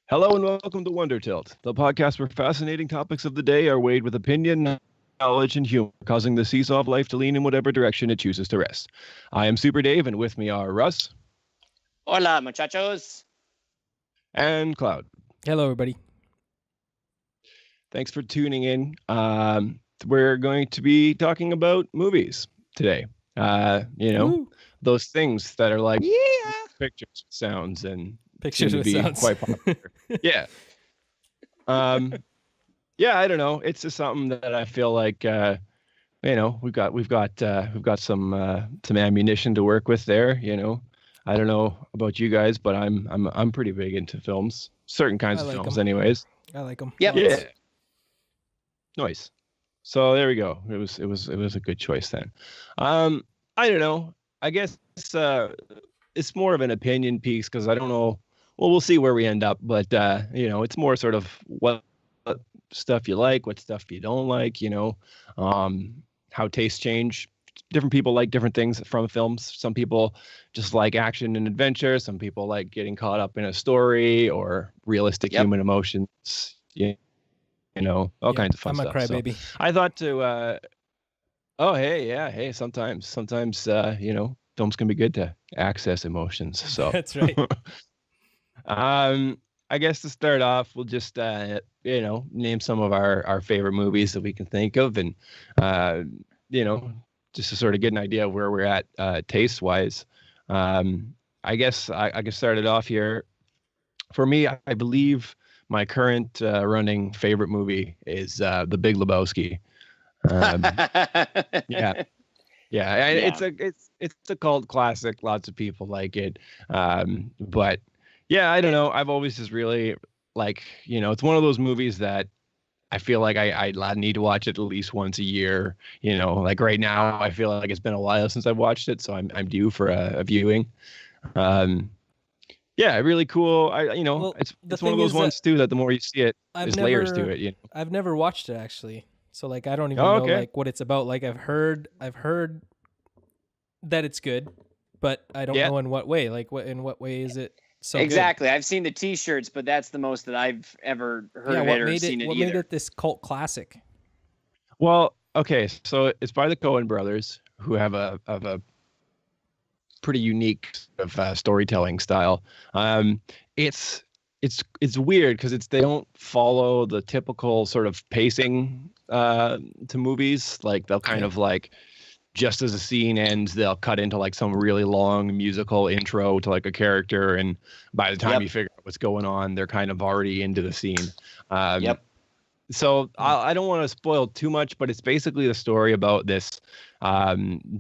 Hello and welcome to Wondertilt, the podcast where fascinating topics of the day are weighed with opinion, knowledge, and humor, causing the seesaw of life to lean in whatever direction it chooses to rest. I am Super Dave, and with me are Russ Hola, muchachos. and Cloud. Hello, everybody. Thanks for tuning in. We're going to be talking about movies today. Woo. Those things that are like pictures, sounds, and Pictures seem to with be sounds. quite popular. Yeah. Yeah, I don't know. It's just something that I feel like we've got some ammunition to work with there. I don't know about you guys, but I'm pretty big into films, certain kinds of like films, 'em. anyways. I like them. Yep. Yeah. Nice. So there we go. It was a good choice then. I don't know. I guess it's more of an opinion piece because I don't know. Well, we'll see where we end up, but it's more sort of what stuff you like, what stuff you don't like, how tastes change. Different people like different things from films. Some people just like action and adventure. Some people like getting caught up in a story or realistic human emotions. All kinds of fun I'm stuff. a crybaby. So I thought to, sometimes, films can be good to access emotions. So That's right. I guess to start off, we'll just name some of our favorite movies that we can think of, and just to sort of get an idea of where we're at taste wise. I guess I can start it off here. For me, I believe my current running favorite movie is The Big Lebowski. Yeah. It's a cult classic. Lots of people like it. But yeah, I don't know. I've always just really it's one of those movies that I feel like I need to watch it at least once a year. Like right now, I feel like it's been a while since I've watched it, so I'm due for a viewing. Yeah, really cool. It's one of those ones too that the more you see it, there's layers to it. I've never watched it actually, so I don't even Oh, know okay. what it's about. I've heard that it's good, but I don't know in what way. In what way is it so exactly. good? I've seen the T-shirts, but that's the most that I've ever heard of what it or made seen it what either. made it this cult classic? Well, okay, so it's by the Coen brothers, who have a pretty unique sort of storytelling style. It's weird because they don't follow the typical sort of pacing to movies. Like they'll kind of just as a scene ends, they'll cut into some really long musical intro to a character, and by the time you figure out what's going on, they're kind of already into the scene. So I don't want to spoil too much, but it's basically the story about this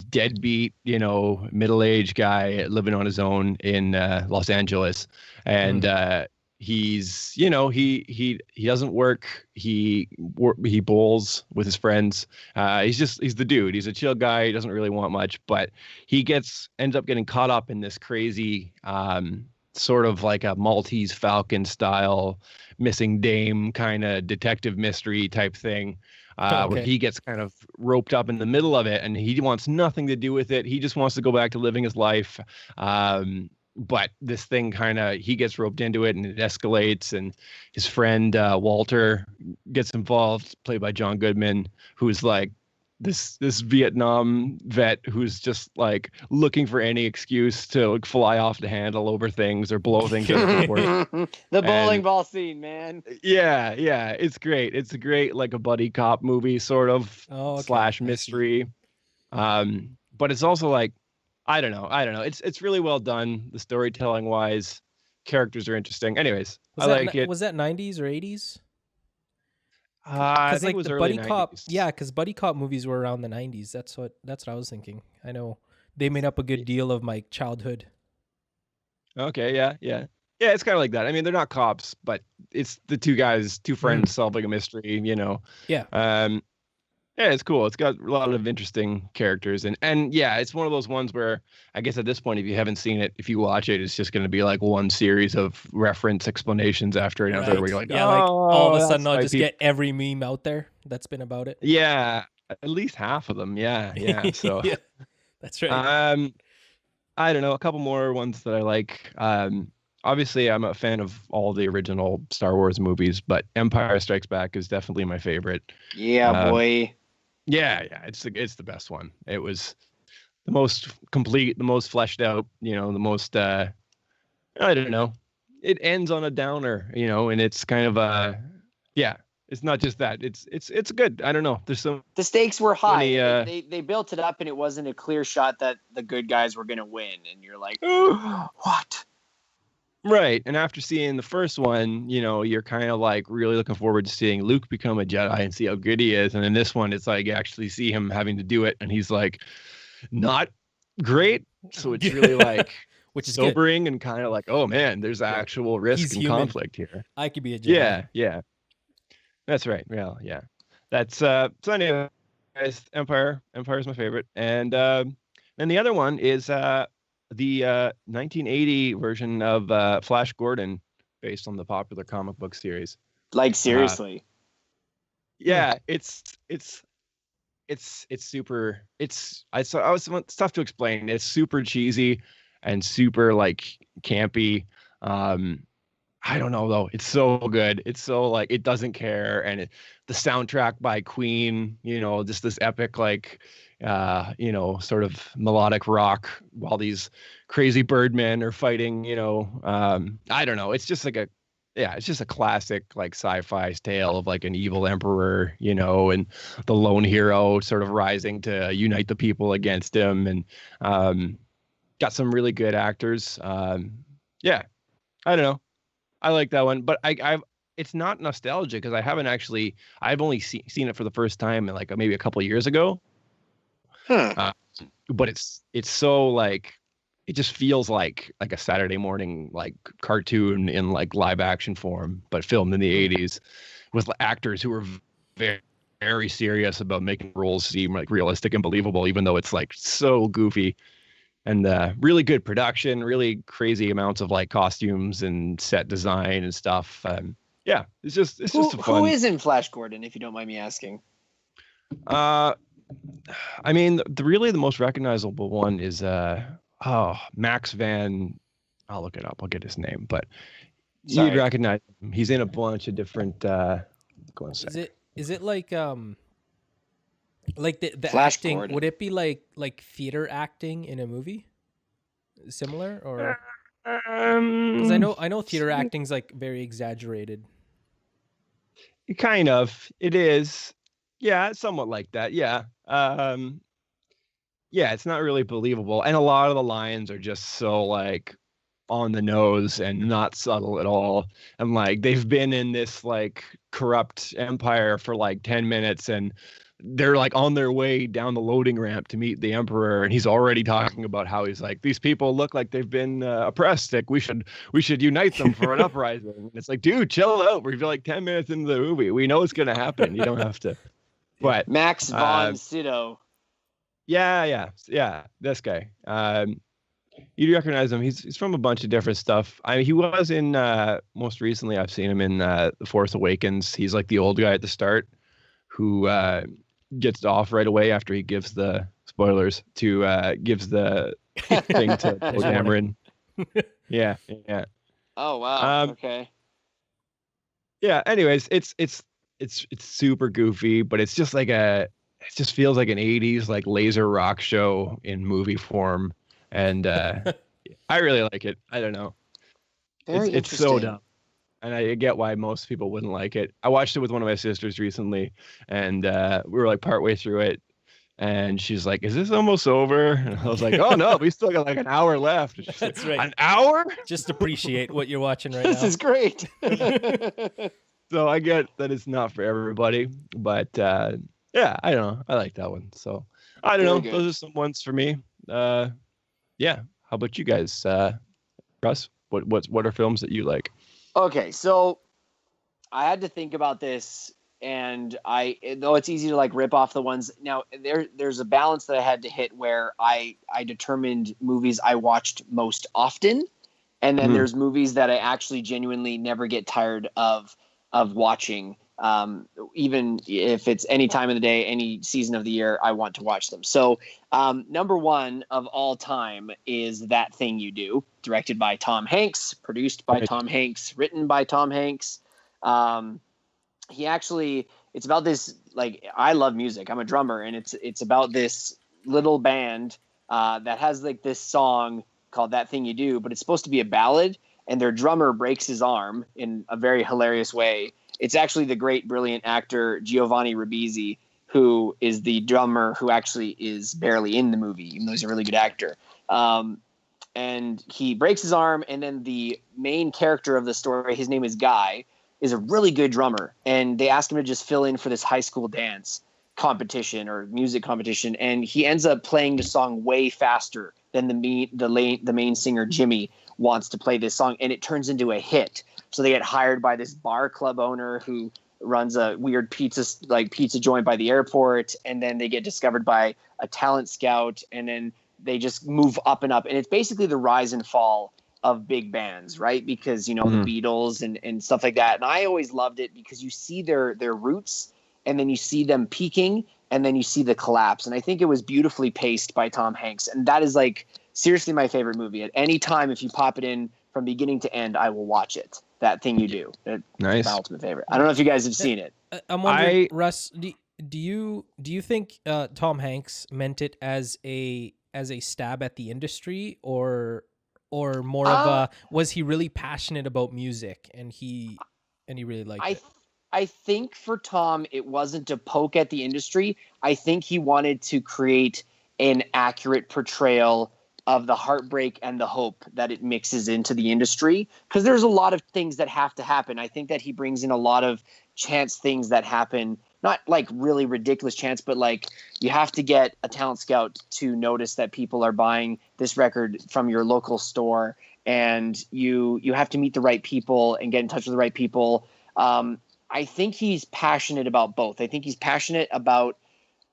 deadbeat, middle-aged guy living on his own in Los Angeles, and he's, he doesn't work. He bowls with his friends. He's the dude. He's a chill guy. He doesn't really want much, but he ends up getting caught up in this crazy sort of like a Maltese Falcon style missing dame kind of detective mystery type thing, where he gets kind of roped up in the middle of it, and he wants nothing to do with it. He just wants to go back to living his life. But this thing he gets roped into it, and it escalates, and his friend Walter gets involved, played by John Goodman, who's this Vietnam vet who's just looking for any excuse to fly off the handle over things or blow things out of proportion. The bowling ball scene, man. Yeah, it's great. It's a great a buddy cop movie sort of slash mystery. But it's also I don't know. It's really well done. The storytelling wise, characters are interesting. Anyways, I like it. Was that 90s or 80s? I think it was early buddy 90s. cop. Yeah, because buddy cop movies were around the 90s. That's what I was thinking. I know they made up a good deal of my childhood. Okay, yeah. It's kind of like that. I mean, they're not cops, but it's the two friends solving a mystery. Yeah. Yeah, it's cool. It's got a lot of interesting characters, and yeah, it's one of those ones where I guess at this point, if you haven't seen it, if you watch it, it's just going to be one series of reference explanations after another. Right. Where you're all of a sudden I'll just get every meme out there. That's been about it. Yeah, at least half of them. Yeah. So yeah, that's right. I don't know, a couple more ones that I like. obviously I'm a fan of all the original Star Wars movies, but Empire Strikes Back is definitely my favorite. Yeah, boy. Yeah, it's the best one. It was the most complete, the most fleshed out, the most I don't know. It ends on a downer, and it's kind of yeah, it's not just that. It's good. I don't know. There's so The stakes were high. many, They built it up, and it wasn't a clear shot that the good guys were going to win. And you're like, oh, what? right. And after seeing the first one, you're kind of like really looking forward to seeing Luke become a Jedi and see how good he is. And in this one, it's like you actually see him having to do it, and he's like not great. So it's really like which is sobering good. And kind of like, oh man, there's actual risk He's and human. conflict here. I could be a Jedi. Yeah. That's right. Well, yeah. That's so anyway, guys, Empire is my favorite. And then the other one is the 1980 version of Flash Gordon, based on the popular comic book series. Like, seriously. Yeah, it's super. It's tough to explain. It's super cheesy and super like campy. I don't know though. It's so good. It's so like it doesn't care, and the soundtrack by Queen, just this epic like, sort of melodic rock while these crazy birdmen are fighting. I don't know. It's just like it's just a classic like sci-fi tale of like an evil emperor, and the lone hero sort of rising to unite the people against him, and got some really good actors. Yeah, I don't know. I like that one, but it's not nostalgia because I've only seen it for the first time like maybe a couple of years ago. But it's so like, it just feels like a Saturday morning like cartoon in like live action form, but filmed in the 80s with actors who were very, very serious about making roles seem like realistic and believable, even though it's like so goofy. And really good production, really crazy amounts of like costumes and set design and stuff. Yeah, it's just a fun. Who is in Flash Gordon, if you don't mind me asking? I mean, the most recognizable one is Max Van. I'll look it up. I'll get his name, but you'd recognize him. He's in a bunch of different. Go on a sec. Is it like the Flash acting? Gordon. Would it be like theater acting in a movie? Similar, or because I know theater acting's like very exaggerated. Kind of, it is. Yeah, it's somewhat like that. Yeah. Yeah, it's not really believable, and a lot of the lines are just so like on the nose and not subtle at all. And like they've been in this like corrupt empire for like 10 minutes, and they're like on their way down the loading ramp to meet the emperor, and he's already talking about how he's like, these people look like they've been oppressed, like we should unite them for an uprising. And it's like, dude, chill out, we're like 10 minutes into the movie, we know it's gonna happen, you don't have to. But Max von Sydow. Yeah, this guy, you recognize him. He's from a bunch of different stuff. He was in most recently I've seen him in The Force Awakens. He's like the old guy at the start who gets off right away after he gives the spoilers to gives the thing to Poe Dameron. Yeah. Oh wow. Okay. Yeah. Anyways, it's super goofy, but it's just like it just feels like an 80s like laser rock show in movie form, and I really like it. I don't know. It's so dumb. And I get why most people wouldn't like it. I watched it with one of my sisters recently, and we were like partway through it, and she's like, "Is this almost over?" And I was like, "Oh no, we still got like an hour left." That's like, right. An hour? Just appreciate what you're watching right now. This is great. So I get that it's not for everybody, but yeah, I don't know. I like that one. So I don't know. Good. Those are some ones for me. Yeah. How about you guys, Russ? What are films that you like? Okay, so I had to think about this, and though it's easy to like rip off the ones now, there's a balance that I had to hit where I determined movies I watched most often, and then there's movies that I actually genuinely never get tired of watching. Even if it's any time of the day, any season of the year, I want to watch them. So number one of all time is That Thing You Do, directed by Tom Hanks, produced by Tom Hanks, written by Tom Hanks. It's about this, like, I love music. I'm a drummer, and it's about this little band that has like this song called That Thing You Do, but it's supposed to be a ballad, and their drummer breaks his arm in a very hilarious way. It's actually the great, brilliant actor Giovanni Ribisi, who is the drummer who actually is barely in the movie, even though he's a really good actor. And he breaks his arm, and then the main character of the story, his name is Guy, is a really good drummer. And they ask him to just fill in for this high school dance competition or music competition, and he ends up playing the song way faster than the main singer Jimmy wants to play this song, and it turns into a hit. So they get hired by this bar club owner who runs a weird pizza joint by the airport, and then they get discovered by a talent scout, and then they just move up and up. And it's basically the rise and fall of big bands, right? Because, the Beatles and stuff like that. And I always loved it because you see their roots, and then you see them peaking, and then you see the collapse. And I think it was beautifully paced by Tom Hanks. And that is, like, seriously my favorite movie. At any time, if you pop it in from beginning to end, I will watch it. That Thing You Do. Nice. My ultimate favorite. I don't know if you guys have seen it. I'm wondering, Russ, do you think Tom Hanks meant it as a stab at the industry, or more of a, was he really passionate about music and he really liked it? I think for Tom, it wasn't a poke at the industry. I think he wanted to create an accurate portrayal of the heartbreak and the hope that it mixes into the industry, because there's a lot of things that have to happen. I think that he brings in a lot of chance things that happen, not like really ridiculous chance, but like you have to get a talent scout to notice that people are buying this record from your local store, and you have to meet the right people and get in touch with the right people. I think he's passionate about both. I think he's passionate about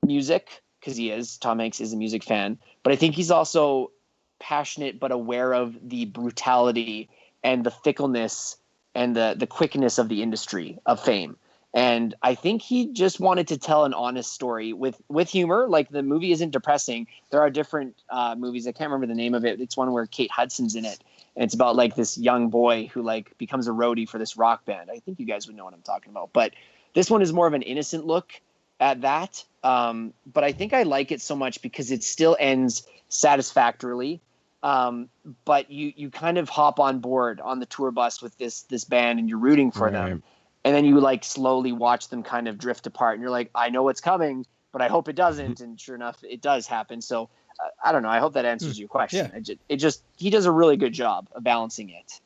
music because Tom Hanks is a music fan, but I think he's also passionate but aware of the brutality and the fickleness and the quickness of the industry of fame. And I think he just wanted to tell an honest story with humor. Like, the movie isn't depressing. There are different movies. I can't remember the name of it. It's one where Kate Hudson's in it. And it's about like this young boy who like becomes a roadie for this rock band. I think you guys would know what I'm talking about. But this one is more of an innocent look at that. But I think I like it so much because it still ends satisfactorily. But you kind of hop on board on the tour bus with this band, and you're rooting for them. And then you like slowly watch them kind of drift apart, and you're like, I know what's coming, but I hope it doesn't. And sure enough, it does happen. So I don't know. I hope that answers your question. Yeah. He does a really good job of balancing it.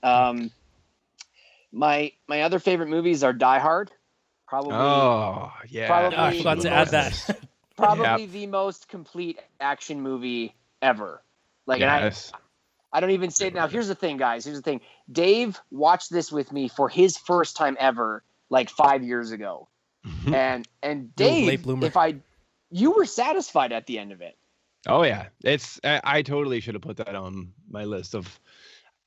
My other favorite movies are Die Hard. Probably. Oh yeah. Probably, I forgot to add that. Probably the most complete action movie ever. Like, yes. And I don't even say it now. Here's the thing, guys. Here's the thing. Dave watched this with me for his first time ever, like 5 years ago. And Dave, you were satisfied at the end of it. Oh yeah. I totally should have put that on my list of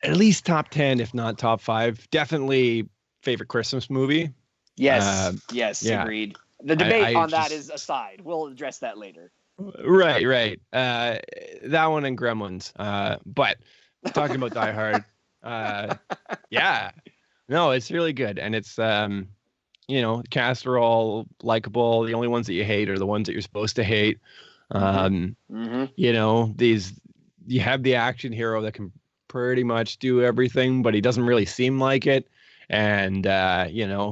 at least top 10, if not top 5. Definitely favorite Christmas movie. Yes. Yeah. Agreed. The debate on that is aside. We'll address that later. Right. That one and Gremlins. But talking about Die Hard, yeah. No, it's really good. And it's, the cast are all likable. The only ones that you hate are the ones that you're supposed to hate. You have the action hero that can pretty much do everything, but he doesn't really seem like it. And,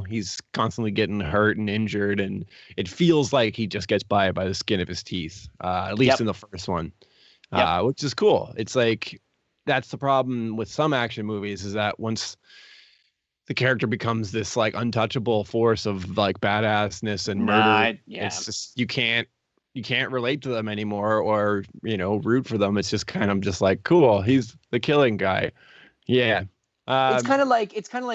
he's constantly getting hurt and injured, and it feels like he just gets by the skin of his teeth, at least in the first one, which is cool. It's like, that's the problem with some action movies, is that once the character becomes this like untouchable force of like badassness and murder, it's just, you can't relate to them anymore or, root for them. It's just kind of just like, cool, he's the killing guy. Yeah. It's kind of like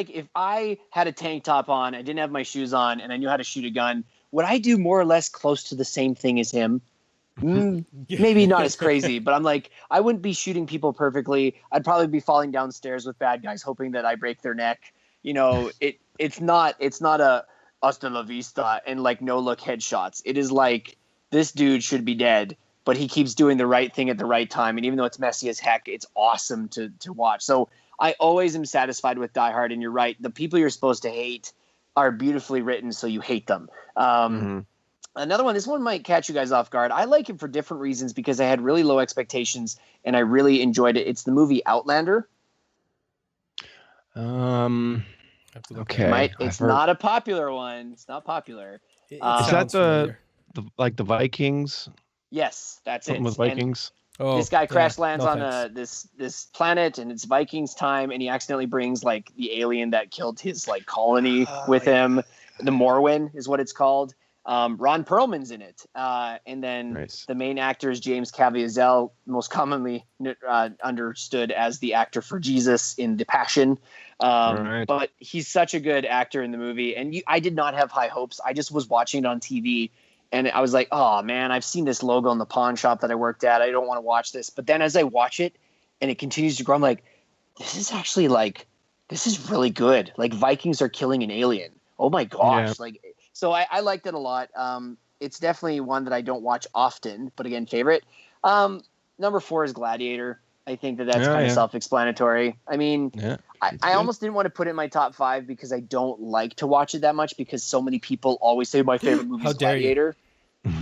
if I had a tank top on, I didn't have my shoes on, and I knew how to shoot a gun, would I do more or less close to the same thing as him? Maybe not as crazy, but I'm like, I wouldn't be shooting people perfectly. I'd probably be falling downstairs with bad guys, hoping that I break their neck. It's not a hasta la vista and like no look headshots. It is like this dude should be dead, but he keeps doing the right thing at the right time. And even though it's messy as heck, it's awesome to watch. So I always am satisfied with Die Hard. And you're right, the people you're supposed to hate are beautifully written, so you hate them. Another one, this one might catch you guys off guard. I like it for different reasons because I had really low expectations and I really enjoyed it. It's the movie Outlander. Okay. It's not a popular one. It's not popular. It Is that sounds familiar. the Vikings? Yes, that's Something it. with Vikings? Oh, This guy crash lands no on thanks. this planet, and it's Vikings time, and he accidentally brings like the alien that killed his like colony with him. The Morwen is what it's called. Ron Perlman's in it, and then the main actor is James Caviezel, most commonly understood as the actor for Jesus in The Passion. But he's such a good actor in the movie, and I did not have high hopes. I just was watching it on TV. And I was like, oh, man, I've seen this logo in the pawn shop that I worked at. I don't want to watch this. But then as I watch it and it continues to grow, I'm like, this is actually like, this is really good. Like Vikings are killing an alien. Oh, my gosh. Yeah. Like, so I liked it a lot. It's definitely one that I don't watch often, but again, favorite. Number 4 is Gladiator. I think that's kind of self-explanatory. I mean, I almost didn't want to put it in my top 5 because I don't like to watch it that much because so many people always say my favorite movie is Gladiator.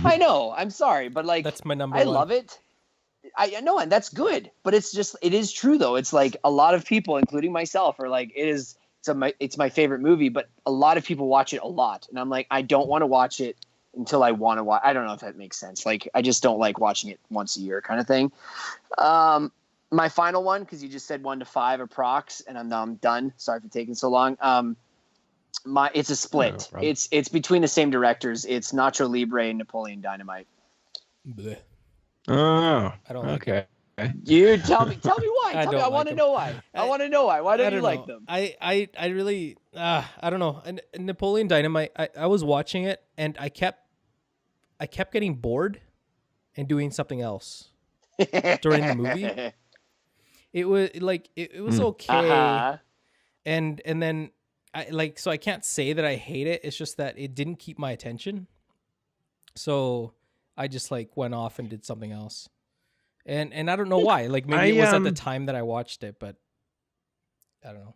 I know. I'm sorry, but like that's my number one. I love it. I know, and that's good. But it is true though. It's like a lot of people, including myself, are like it's my favorite movie. But a lot of people watch it a lot, and I'm like, I don't want to watch it until I want to watch. I don't know if that makes sense. Like I just don't like watching it once a year, kind of thing. My final one, because you just said 1 to 5 approx, and I'm done. Sorry for taking so long. It's a split. No, it's between the same directors. It's Nacho Libre and Napoleon Dynamite. Blech. Oh, I don't like it. You tell me why. I want to know why. I want to know why. Why don't you like them? I really I don't know. And Napoleon Dynamite. I was watching it and I kept getting bored and doing something else during the movie. It was like it was okay, and then so I can't say that I hate it. It's just that it didn't keep my attention, so I just like went off and did something else, and I don't know why. Like maybe it was at the time that I watched it, but I don't know.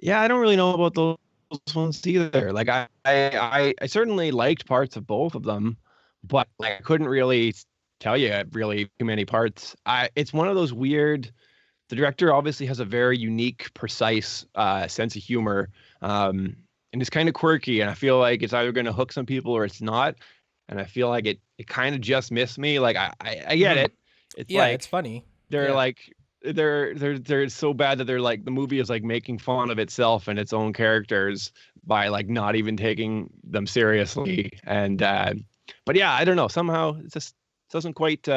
Yeah, I don't really know about those ones either. Like I certainly liked parts of both of them, but like I couldn't really tell you really too many parts. It's one of those weird. The director obviously has a very unique, precise sense of humor, and it's kind of quirky. And I feel like it's either going to hook some people or it's not. And I feel like it kind of just missed me. Like I get it. It's like it's funny. They're like they're so bad that they're like the movie is like making fun of itself and its own characters by like not even taking them seriously. And but yeah, I don't know. Somehow it just doesn't quite.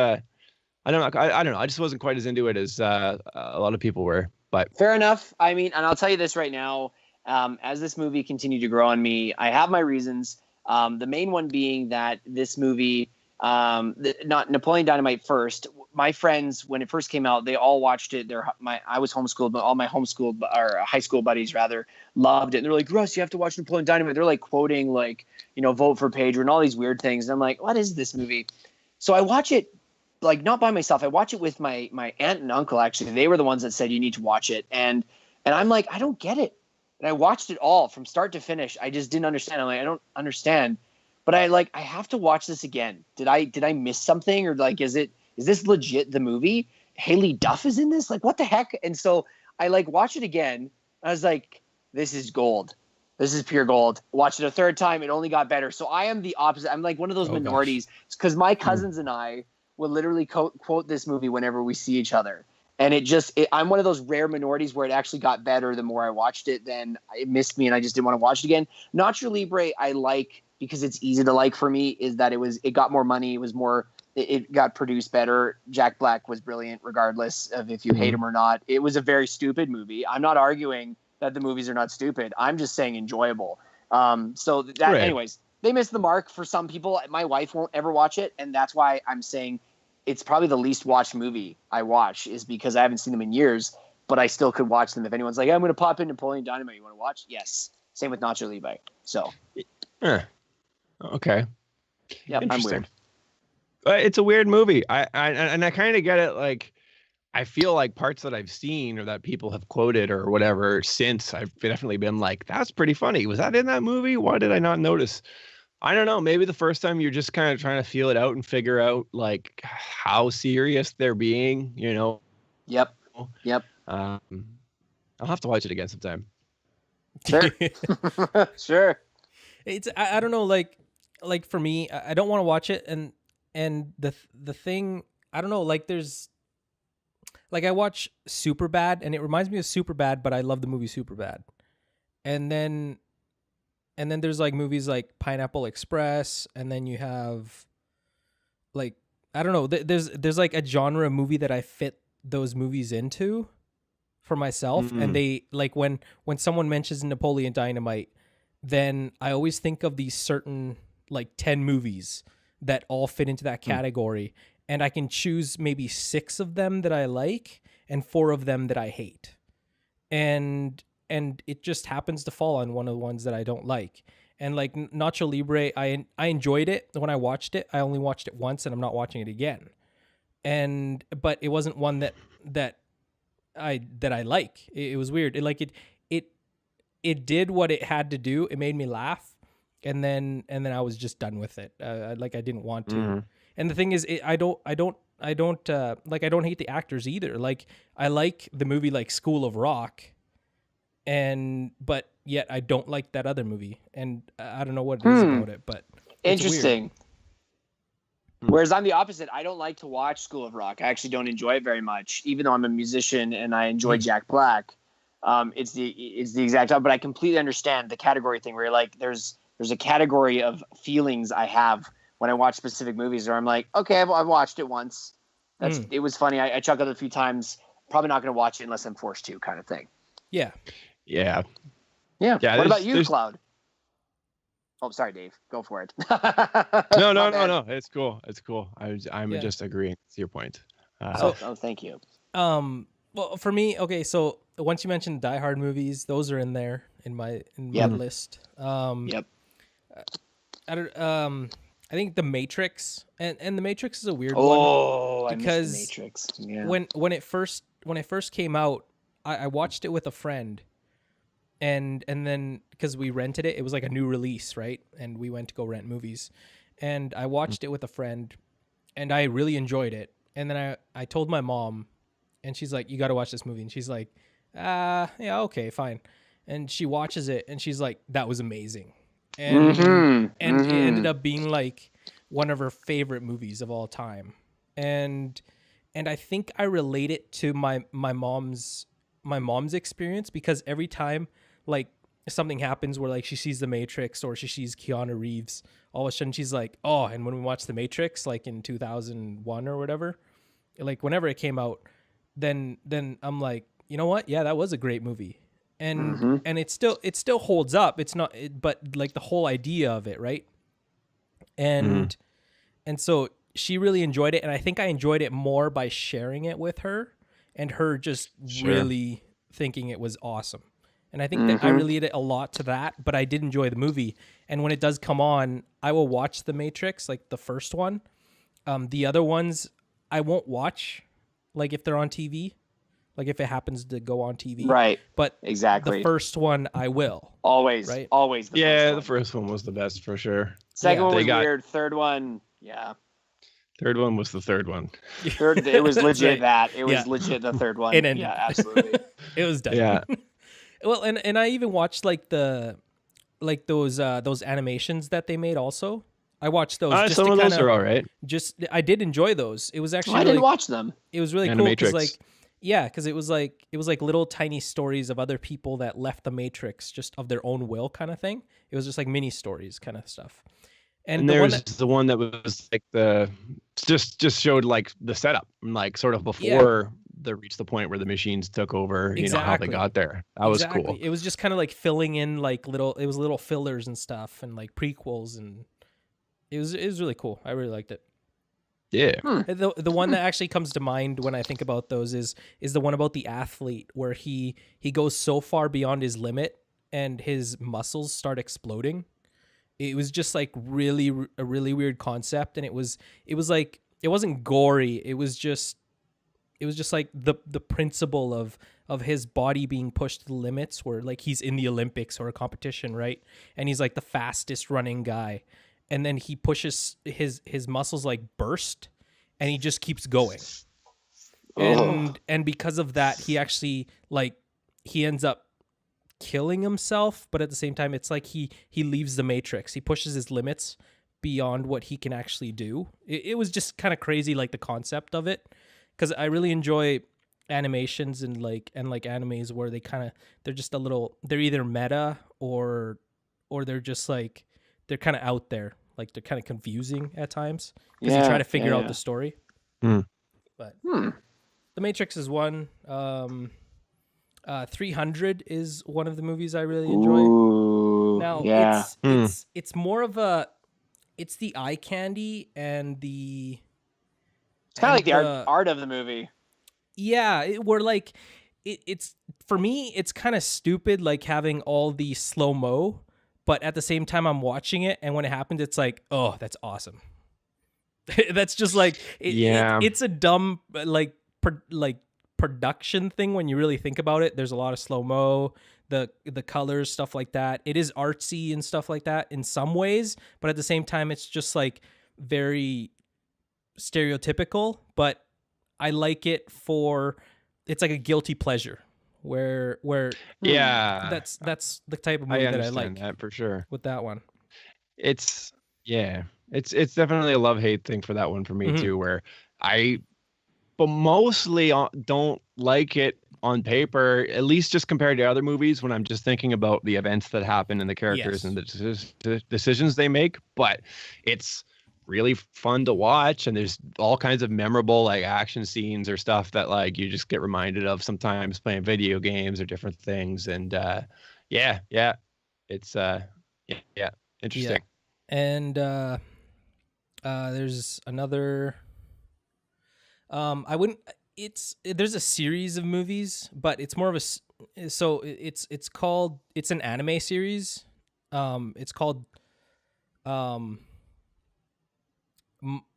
I don't know. I just wasn't quite as into it as a lot of people were. But fair enough. I mean, and I'll tell you this right now. As this movie continued to grow on me, I have my reasons. The main one being that this movie, not Napoleon Dynamite first. My friends, when it first came out, they all watched it. I was homeschooled, but all my homeschooled or high school buddies rather loved it. And they're like, Russ, you have to watch Napoleon Dynamite. They're like quoting like, vote for Pedro and all these weird things. And I'm like, what is this movie? So I watch it. Like not by myself. I watch it with my aunt and uncle. Actually, they were the ones that said you need to watch it, and I'm like, I don't get it. And I watched it all from start to finish. I just didn't understand. I'm like, I don't understand. But I have to watch this again. Did I miss something, or like is this legit the movie? Haley Duff is in this. Like what the heck? And so I like watch it again. I was like, this is gold. This is pure gold. Watched it a third time. It only got better. So I am the opposite. I'm like one of those minorities because my cousins and I will literally quote this movie whenever we see each other. And I'm one of those rare minorities where it actually got better the more I watched it. Then it missed me and I just didn't want to watch it again. Nacho Libre I like because it's easy to like for me is that it got more money. It got produced better. Jack Black was brilliant regardless of if you hate him or not. It was a very stupid movie. I'm not arguing that the movies are not stupid. I'm just saying enjoyable. Anyways, they missed the mark for some people. My wife won't ever watch it, and that's why I'm saying it's probably the least watched movie I watch is because I haven't seen them in years, but I still could watch them. If anyone's like, hey, I'm going to pop in Napoleon Dynamite, you want to watch? Yes. Same with Nacho Libre. So, Okay. yeah, I'm weird. It's a weird movie. I kind of get it. Like, I feel like parts that I've seen or that people have quoted or whatever since, I've definitely been like, that's pretty funny. Was that in that movie? Why did I not notice? I don't know. Maybe the first time you're just kind of trying to feel it out and figure out like how serious they're being, you know? Yep. I'll have to watch it again sometime. Sure. Sure. It's I don't know, like for me, I don't want to watch it, and the thing, I don't know, like there's like I watch Superbad and it reminds me of Superbad, but I love the movie Superbad. And then there's like movies like Pineapple Express, and then you have like, I don't know, there's like a genre movie that I fit those movies into for myself. And they like when someone mentions Napoleon Dynamite, then I always think of these certain like 10 movies that all fit into that category. And I can choose maybe 6 of them that I like and 4 of them that I hate. And it just happens to fall on one of the ones that I don't like. And like Nacho Libre, I enjoyed it when I watched it. I only watched it once and I'm not watching it again. But it wasn't one that I like. It was weird. It did what it had to do. It made me laugh. And then I was just done with it. I didn't want to. And the thing is, I don't hate the actors either. Like, I like the movie like School of Rock, but yet I don't like that other movie, and I don't know what it is about it, but it's interesting. Weird. Whereas I'm the opposite. I don't like to watch School of Rock. I actually don't enjoy it very much, even though I'm a musician and I enjoy Jack Black. It's the exact opposite, but I completely understand the category thing where you're like, there's a category of feelings I have when I watch specific movies where I'm like, okay, I've watched it once. It was funny. I chuckled a few times. Probably not going to watch it unless I'm forced to, kind of thing. Yeah. What about you, Cloud? Oh, sorry, Dave. Go for it. No. It's cool. I'm just agreeing with your point. Thank you. Well, for me, okay, so once you mentioned Die Hard movies, those are in there in my list. I think The Matrix, and The Matrix is a weird one. Oh, I miss The Matrix. Yeah. When it first came out, I watched it with a friend, and then because we rented it, it was like a new release, right? And we went to go rent movies, and I watched it with a friend, and I really enjoyed it. And then I told my mom, and she's like, "You got to watch this movie." And she's like, yeah, okay, fine. And she watches it, and she's like, "That was amazing." And it ended up being like one of her favorite movies of all time. And I think I relate it to my mom's experience, because every time like something happens where like she sees The Matrix or she sees Keanu Reeves, all of a sudden she's like, oh, and when we watched The Matrix like in 2001 or whatever, like whenever it came out, then I'm like, you know what? Yeah, that was a great movie. And it still holds up. It's not, but like the whole idea of it, right? And so she really enjoyed it, and I think I enjoyed it more by sharing it with her, and her just really thinking it was awesome. And I think that I related a lot to that, but I did enjoy the movie. And when it does come on, I will watch The Matrix, like the first one. The other ones I won't watch, like if they're on TV. Like if it happens to go on TV. Right. But exactly. The first one I will. Always. Right? Always the first one. The first one was the best for sure. Second one was weird. Third one, Third one was the third one. It was legit that. It was legit the third one. Yeah, absolutely. It was done. Yeah. Well, and I even watched like those animations that they made also. I watched those. Just some of those are all right. I did enjoy those. It was actually I didn't watch them. It was really cool because because it was like little tiny stories of other people that left the Matrix just of their own will kind of thing. It was just like mini stories kind of stuff. And there's the one that was like just showed like the setup, like sort of before they reached the point where the machines took over, you know, how they got there. That was cool. It was just kind of like filling in like little fillers and stuff and like prequels, and it was really cool. I really liked it. Yeah. The one that actually comes to mind when I think about those is the one about the athlete where he goes so far beyond his limit and his muscles start exploding. It was just like a really weird concept, and it was like, it wasn't gory. It was just like the principle of his body being pushed to the limits, where like he's in the Olympics or a competition, right? And he's like the fastest running guy, and then he pushes his muscles like burst, and he just keeps going. And because of that, he actually like he ends up killing himself, but at the same time it's like he leaves the matrix. He pushes his limits beyond what he can actually do. It was just kind of crazy, like the concept of it, because I really enjoy animations and like animes where they're just a little, they're either meta or they're just like, they're kind of out there, like they're kind of confusing at times because you try to figure out the story. But The Matrix is one. 300 is one of the movies I really enjoy. Ooh, now it's more of a, it's the eye candy and the, it's kind of like the art of the movie. Yeah, we're like, it's for me, it's kind of stupid, like having all the slow mo, but at the same time I'm watching it, and when it happens, it's like, oh, that's awesome. That's just like it's a dumb like production thing when you really think about it. There's a lot of slow mo, the colors, stuff like that. It is artsy and stuff like that in some ways, but at the same time, it's just like very stereotypical. But I like it for, it's like a guilty pleasure where that's the type of movie that I like. That for sure. With that one, it's definitely a love-hate thing for that one for me too, where but mostly don't like it on paper, at least just compared to other movies, when I'm just thinking about the events that happen and the characters and the decisions they make. But it's really fun to watch, and there's all kinds of memorable like action scenes or stuff that like you just get reminded of sometimes playing video games or different things. And it's interesting. And there's another, I wouldn't, there's a series of movies, but it's more of it's called, it's an anime series. It's called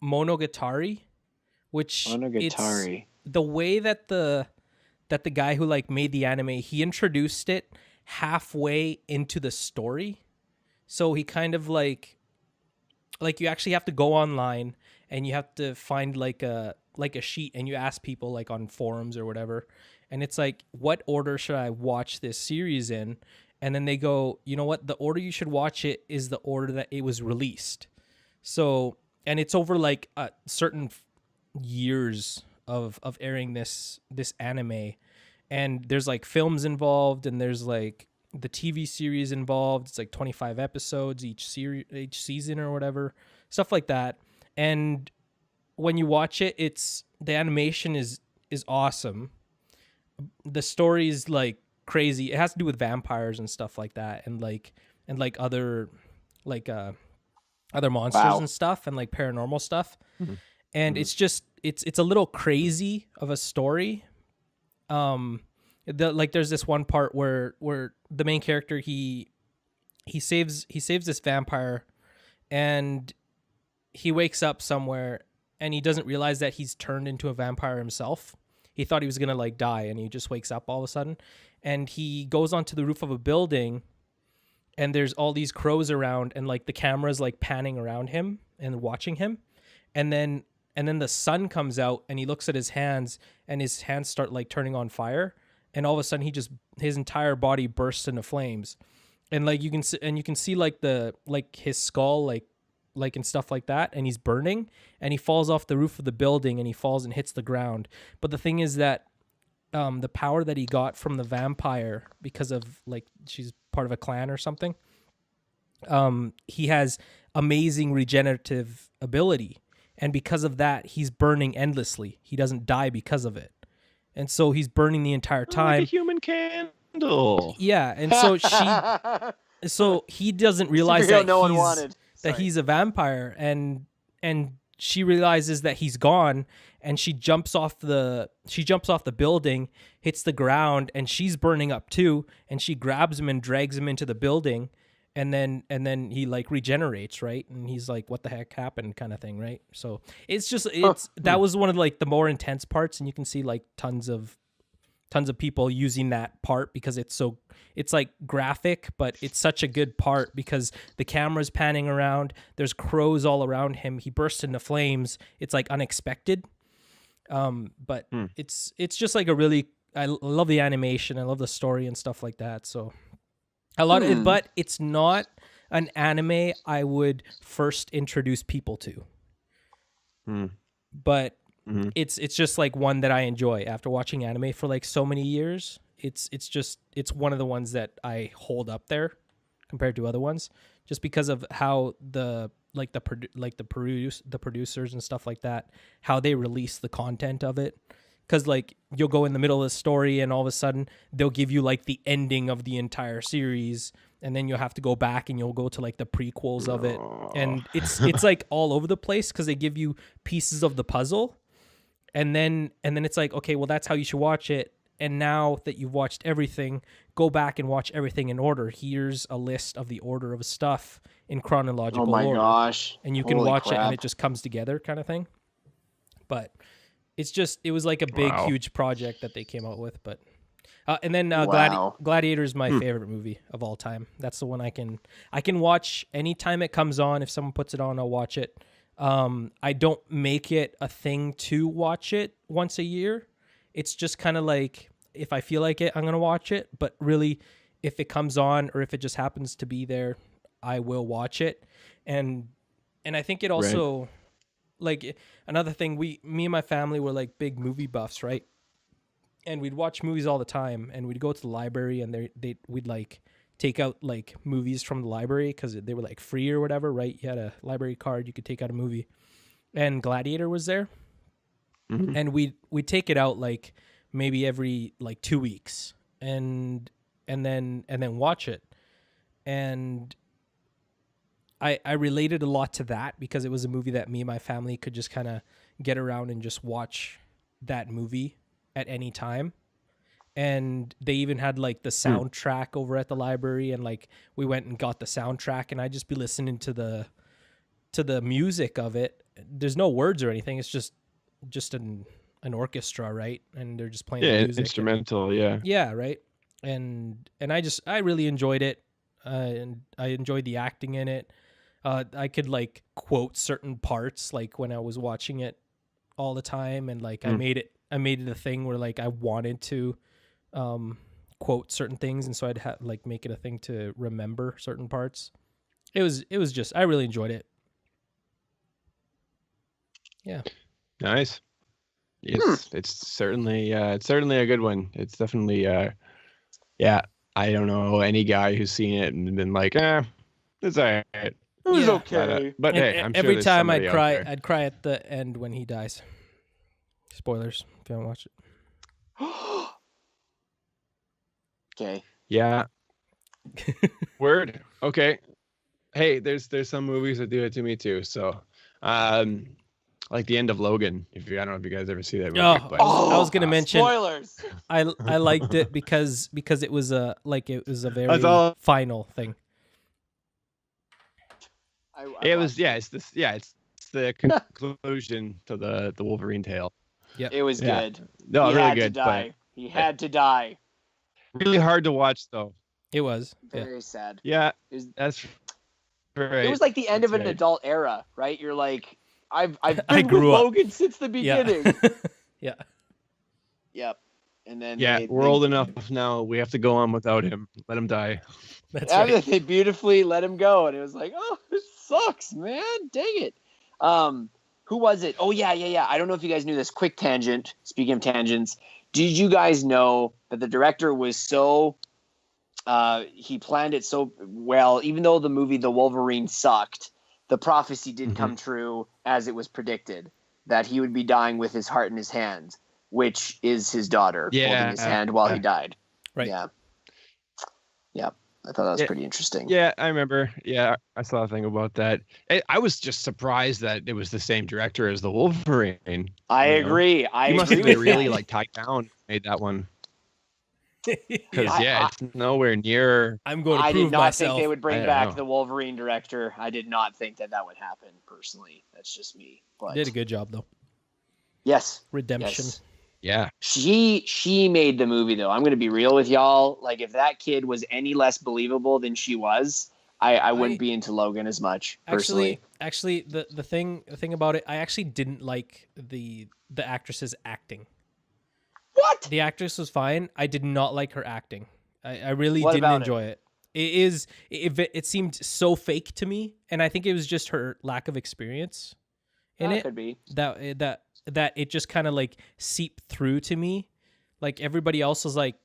Monogatari, which it's the way that the guy who like made the anime, he introduced it halfway into the story. So he kind of like you actually have to go online and you have to find like a sheet, and you ask people like on forums or whatever, and it's like, what order should I watch this series in? And then they go, you know what, the order you should watch it is the order that it was released. So, and it's over like certain years of airing this anime, and there's like films involved, and there's like the TV series involved. It's like 25 episodes each season or whatever, stuff like that. And when you watch it, it's, the animation is awesome. The story is like crazy. It has to do with vampires and stuff like that, and other monsters and stuff, and like paranormal stuff. And it's just it's a little crazy of a story. There's this one part where the main character he saves this vampire, and he wakes up somewhere, and he doesn't realize that he's turned into a vampire himself. He thought he was going to like die, and he just wakes up all of a sudden, and he goes onto the roof of a building, and there's all these crows around, and like the camera's like panning around him and watching him. And then the sun comes out, and he looks at his hands, and his hands start like turning on fire. And all of a sudden his entire body bursts into flames. And like you can see like his skull, like and stuff like that, and he's burning, and he falls off the roof of the building, and he falls and hits the ground. But the thing is that the power that he got from the vampire, because of like she's part of a clan or something, he has amazing regenerative ability, and because of that, he's burning endlessly. He doesn't die because of it, and so he's burning the entire time. Like a human candle. Yeah, and so he doesn't realize that he's a vampire, and she realizes that he's gone, and she jumps off the building, hits the ground, and she's burning up too, and she grabs him and drags him into the building, and then he like regenerates, right? And he's like, what the heck happened, kind of thing, right? So that was one of like the more intense parts, and you can see like tons of people using that part because it's like graphic, but it's such a good part because the camera's panning around, there's crows all around him, he bursts into flames, it's like unexpected. But it's just like I love the animation, I love the story and stuff like that. So a lot of it, but it's not an anime I would first introduce people to. But it's just like one that I enjoy after watching anime for like so many years. It's one of the ones that I hold up there compared to other ones, just because of how the producers and stuff like that, how they release the content of it. Because like you'll go in the middle of the story and all of a sudden they'll give you like the ending of the entire series, and then you'll have to go back and you'll go to like the prequels of it, and it's like all over the place because they give you pieces of the puzzle, and then it's like, okay, well, that's how you should watch it. And now that you've watched everything, go back and watch everything in order. Here's a list of the order of stuff in chronological order. Oh my gosh! And you can watch it, and it just comes together, kind of thing. But it was like a big, huge project that they came out with. But and then Gladiator is my favorite movie of all time. That's the one I can watch anytime it comes on. If someone puts it on, I'll watch it. I don't make it a thing to watch it once a year. It's just kind of like, if I feel like it, I'm going to watch it. But really, if it comes on or if it just happens to be there, I will watch it. And I think it also... Right. Like another thing, me and my family were like big movie buffs, right? And we'd watch movies all the time, and we'd go to the library, and we'd like take out like movies from the library because they were like free or whatever, right? You had a library card, you could take out a movie, and Gladiator was there, and we'd take it out like maybe every like 2 weeks, and then watch it, and I related a lot to that because it was a movie that me and my family could just kind of get around and just watch that movie at any time. And they even had like the soundtrack over at the library, and like we went and got the soundtrack, and I'd just be listening to the music of it. There's no words or anything. It's just an orchestra, right? And they're just playing the music. Instrumental, Yeah, right. And I really enjoyed it. And I enjoyed the acting in it. I could like quote certain parts like when I was watching it all the time, and like I made it a thing where like I wanted to quote certain things, and so I'd like make it a thing to remember certain parts. It was just, I really enjoyed it. Yeah. Nice. It's certainly a good one. It's definitely I don't know any guy who's seen it and been like, it's all right. It was okay. But hey, I'm sure every time I'd cry at the end when he dies. Spoilers if you haven't watched it. Okay. Yeah. Word. Okay. Hey, there's some movies that do it to me too. So, like the end of Logan. I don't know if you guys ever see that movie. I was gonna mention spoilers. I liked it because it was a very final thing. It's the conclusion to the Wolverine tale. Yeah, it was good. No, he really had good. To die. He had to die. Really hard to watch though. It was very sad. Yeah, that's right. It was like the end of an adult era, right? You're like, I've been with Logan since the beginning. Yeah. Yep. And then we're old enough now. We have to go on without him. Let him die. That's right. They beautifully let him go, and it was like, oh, it sucks, man. Dang it. Who was it? Oh yeah. I don't know if you guys knew this. Quick tangent. Speaking of tangents, did you guys know that the director was so he planned it so well, even though the movie The Wolverine sucked, the prophecy did come true as it was predicted, that he would be dying with his heart in his hand, which is his daughter holding his hand while he died. Right. Yeah. I thought that was pretty interesting. Yeah, I remember. Yeah, I saw a thing about that. I was just surprised that it was the same director as the Wolverine. I agree. I He must agree have been with really that. like tied down, made that one. Yeah. Because it's nowhere near. I'm going to I did prove not think myself. they would I bring don't back know. the Wolverine director. I did not think that would happen personally. That's just me. But Did a good job though. yes, Redemption. yes. Yeah. She made the movie though. I'm going to be real with y'all. Like if that kid was any less believable than she was, I wouldn't be into Logan as much personally. Actually, the thing about it, I actually didn't like the actress's acting. What? The actress was fine. I did not like her acting. I really What didn't about enjoy it. It seemed so fake to me, and I think it was just her lack of experience in That it. could be. That it just kind of like seeped through to me. Like everybody else was like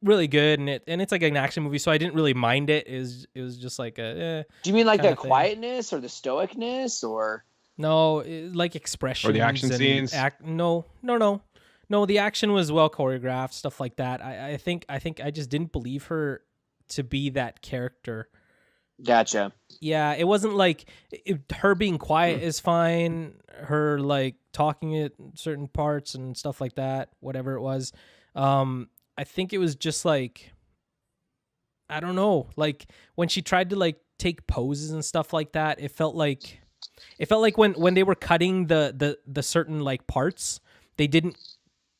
really good, and it's like an action movie, so I didn't really mind it. It was just like a Do you mean like kinda the thing. quietness or the stoicness or? No, like expressions Or the action and scenes? No. The action was well choreographed, stuff like that. I think I just didn't believe her to be that character. Gotcha. Yeah, it wasn't like her being quiet is fine. Her like talking at certain parts and stuff like that, whatever it was. I think it was just like, I don't know, like when she tried to like take poses and stuff like that, it felt like when they were cutting the certain like parts, they didn't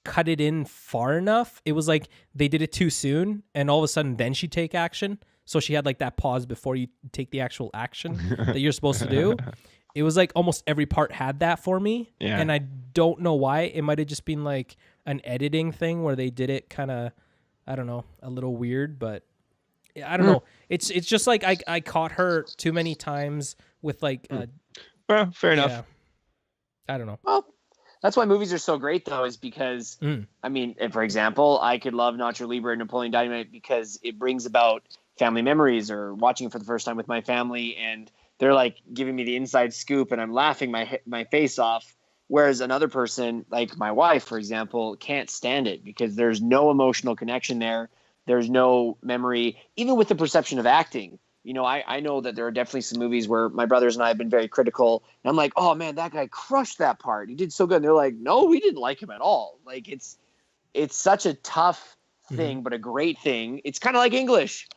cut it in far enough. It was like they did it too soon, and all of a sudden then she take action. So she had like that pause before you take the actual action that you're supposed to do. It was like almost every part had that for me. Yeah. And I don't know why. It might have just been like an editing thing where they did it kind of, I don't know, a little weird, but I don't know. It's just like I caught her too many times with like Well, fair enough. yeah. I don't know. Well, that's why movies are so great, though, is because, I mean, for example, I could love Nacho Libre and Napoleon Dynamite because it brings about family memories or watching it for the first time with my family, and they're like giving me the inside scoop, and I'm laughing my face off. Whereas another person, like my wife, for example, can't stand it because there's no emotional connection there. There's no memory, even with the perception of acting. You know, I know that there are definitely some movies where my brothers and I have been very critical. And I'm like, oh, man, that guy crushed that part. He did so good. And they're like, no, we didn't like him at all. Like, it's such a tough thing, but a great thing. It's kind of like English.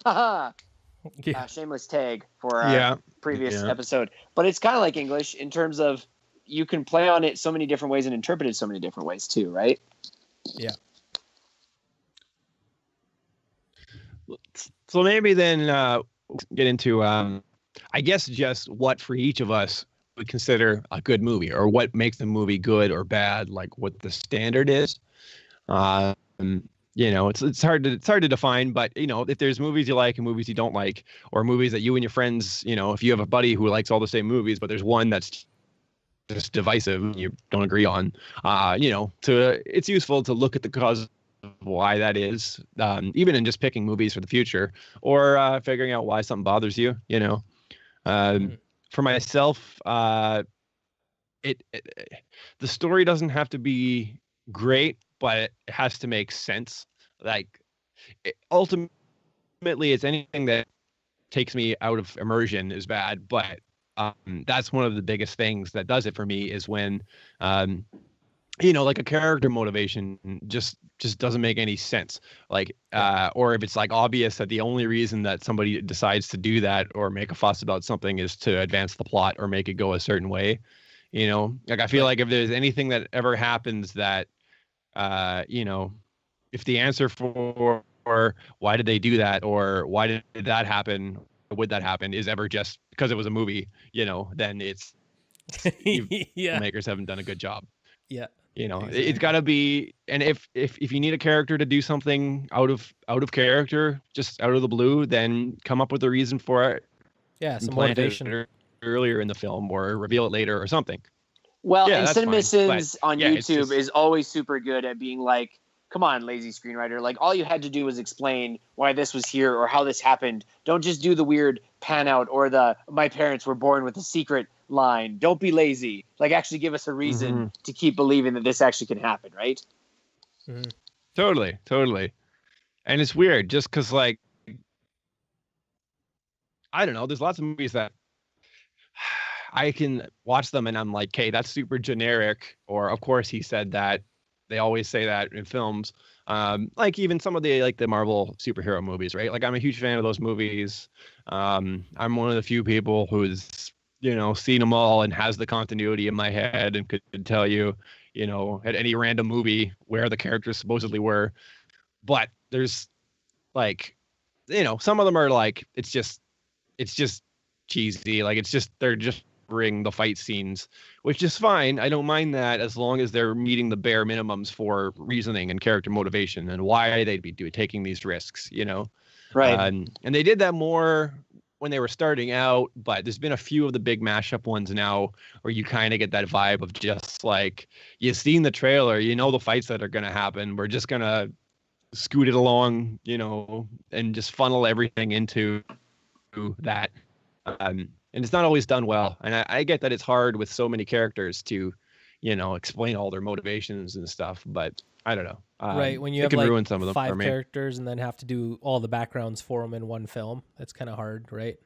Shameless tag for our previous episode. But it's kind of like English in terms of you can play on it so many different ways and interpret it so many different ways too, right? Yeah. So maybe then get into, I guess, just what for each of us would consider a good movie, or what makes the movie good or bad, like what the standard is. You know, it's hard to define, but you know, if there's movies you like and movies you don't like, or movies that you and your friends, you know, if you have a buddy who likes all the same movies, but there's one that's just divisive and you don't agree on, you know, it's useful to look at the cause of why that is, even in just picking movies for the future, or figuring out why something bothers you, you know. For myself, the story doesn't have to be great, but it has to make sense. Like, ultimately, it's anything that takes me out of immersion is bad, but that's one of the biggest things that does it for me is when, you know, like a character motivation just doesn't make any sense. Like, or if it's like obvious that the only reason that somebody decides to do that or make a fuss about something is to advance the plot or make it go a certain way, you know, like I feel like if there's anything that ever happens that, you know, if the answer for why did they do that or why did that happen, would that happen, is ever just because it was a movie, you know, then it's filmmakers haven't done a good job. Yeah. You know, it's got to be, and if you need a character to do something out of character, just out of the blue, then come up with a reason for it. Yeah, some plant motivation it earlier in the film or reveal it later or something. Well, Yeah, and that's fine, CinemaSins but on yeah, it's YouTube just- is always super good at being like, come on, lazy screenwriter. Like, all you had to do was explain why this was here or how this happened. Don't just do the weird pan out or the my parents were born with a secret line. Don't be lazy. Like, actually give us a reason to keep believing that this actually can happen, right? Totally. And it's weird just because, like, I don't know. There's lots of movies that I can watch them and I'm like, okay, that's super generic. Or of course he said that. They always say that in films. Like even some of the Marvel superhero movies, right? Like I'm a huge fan of those movies. I'm one of the few people who's, seen them all and has the continuity in my head and could tell you, at any random movie where the characters supposedly were. But there's like, some of them are like, it's just cheesy. Like they're just bring the fight scenes, which is fine. I don't mind that as long as they're meeting the bare minimums for reasoning and character motivation and why they'd be taking these risks, Right. And they did that more when they were starting out, but there's been a few of the big mashup ones now where you kind of get that vibe of just like, you've seen the trailer, the fights that are going to happen. We're just going to scoot it along, and just funnel everything into that. And it's not always done well. And I get that it's hard with so many characters to, explain all their motivations and stuff. But I don't know. Right. When you it have can like ruin some of them 5 for me. characters and then have to do all the backgrounds for them in one film, that's kind of hard, right?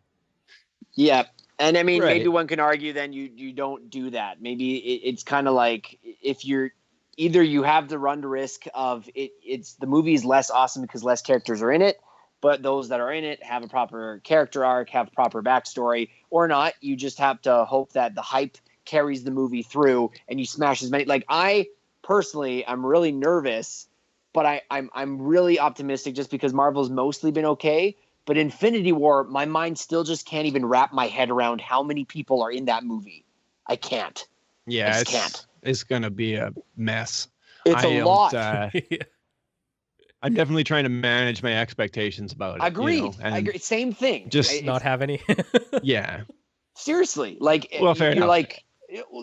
Yeah. And I mean, Right. maybe one can argue then you don't do that. Maybe it's kind of like if you're either you have the run to risk of it's the movie is less awesome because less characters are in it, but those that are in it have a proper character arc, have proper backstory, or not. You just have to hope that the hype carries the movie through and you smash as many. Like I personally, I'm really nervous, but I'm really optimistic just because Marvel's mostly been okay. But Infinity War, my mind still just can't even wrap my head around how many people are in that movie. I can't. Yeah, I just can't. It's going to be a mess. It's a lot. I'm definitely trying to manage my expectations about it. Agreed. I agree. Same thing. Just not have any. Yeah. Seriously. Like, well, fair enough. Like,